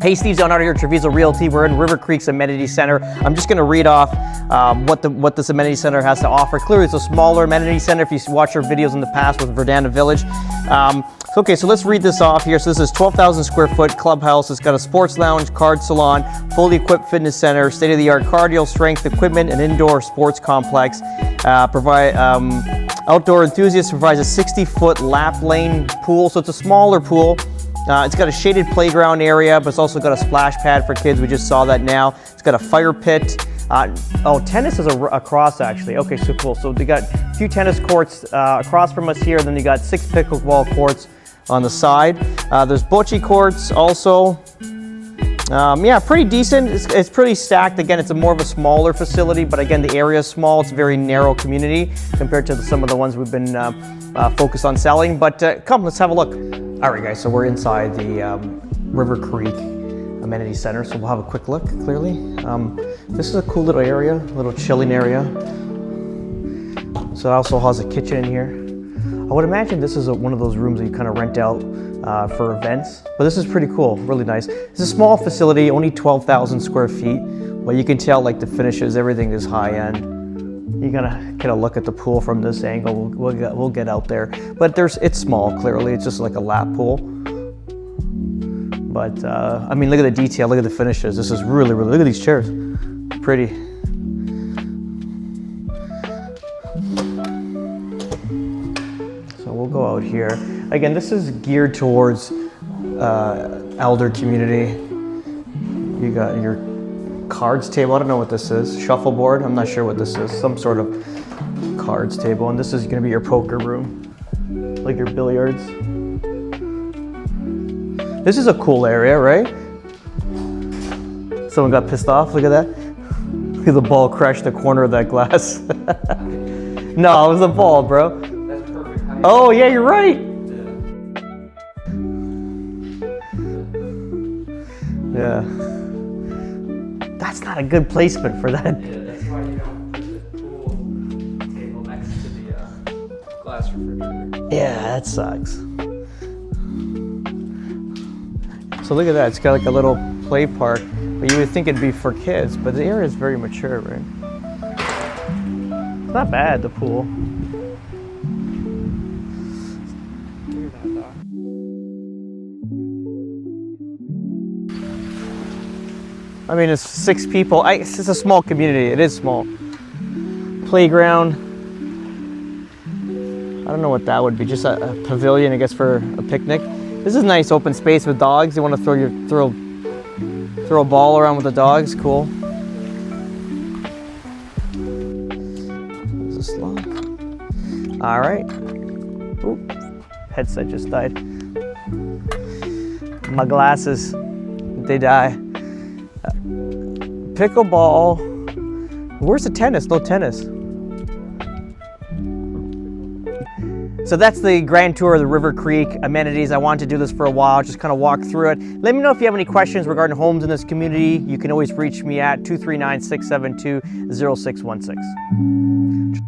Hey, Steve Zone out here at Treviso Realty. We're in RiverCreek's Amenity Center. I'm just going to read off what this Amenity Center has to offer. Clearly, it's a smaller Amenity Center if you watch our videos in the past with Verdana Village. Okay, so let's read this off here. So this is 12,000 square foot clubhouse. It's got a sports lounge, card salon, fully equipped fitness center, state-of-the-art cardio strength equipment, and indoor sports complex. Outdoor enthusiasts provides a 60-foot lap lane pool, so it's a smaller pool. It's got a shaded playground area, but it's also got a splash pad for kids. We just saw that now. It's got a fire pit. Tennis is across actually. Okay, so cool. So they got a few tennis courts across from us here. Then you got 6 pickleball courts on the side. There's bocce courts also. Yeah, pretty decent. It's pretty stacked. Again, it's more of a smaller facility, but again, the area is small. It's a very narrow community compared to some of the ones we've been focused on selling. But come, let's have a look. All right, guys, so we're inside the River Creek Amenity Center, so we'll have a quick look, clearly. This is a cool little area, a little chilling area. So it also has a kitchen in here. I would imagine this is one of those rooms that you kind of rent out for events, but this is pretty cool, really nice. It's a small facility, only 12,000 square feet, but you can tell like the finishes, everything is high end. You gotta get a look at the pool from this angle. We'll get out there, but it's small. Clearly, it's just like a lap pool. But I mean, look at the detail. Look at the finishes. This is really, really. Look at these chairs. Pretty. So we'll go out here. Again, this is geared towards elder community. You got your cards table. I don't know what this is. Shuffleboard. I'm not sure what this is. Some sort of cards table. And this is going to be your poker room, like your billiards. This is a cool area, right? Someone got pissed off. Look at that. Look at the ball crashed the corner of that glass. No, it was a ball, bro. That's perfect height. Oh yeah, you're right. Yeah. That's not a good placement for that. Yeah, that's why you don't put the pool table next to the glass refrigerator. Yeah, that sucks. So look at that, it's got like a little play park, but you would think it'd be for kids, but the area is very mature, right? It's not bad, the pool. I mean, it's 6 people. It's a small community. It is small. Playground. I don't know what that would be. Just a pavilion, I guess, for a picnic. This is nice open space with dogs. You want to throw a ball around with the dogs. Cool. There's a slot. All right. Oop. Headset just died. My glasses, they die. Pickleball. Where's the tennis? No tennis. So that's the grand tour of the River Creek amenities. I wanted to do this for a while, just kind of walk through it. Let me know if you have any questions regarding homes in this community. You can always reach me at 239-672-0616.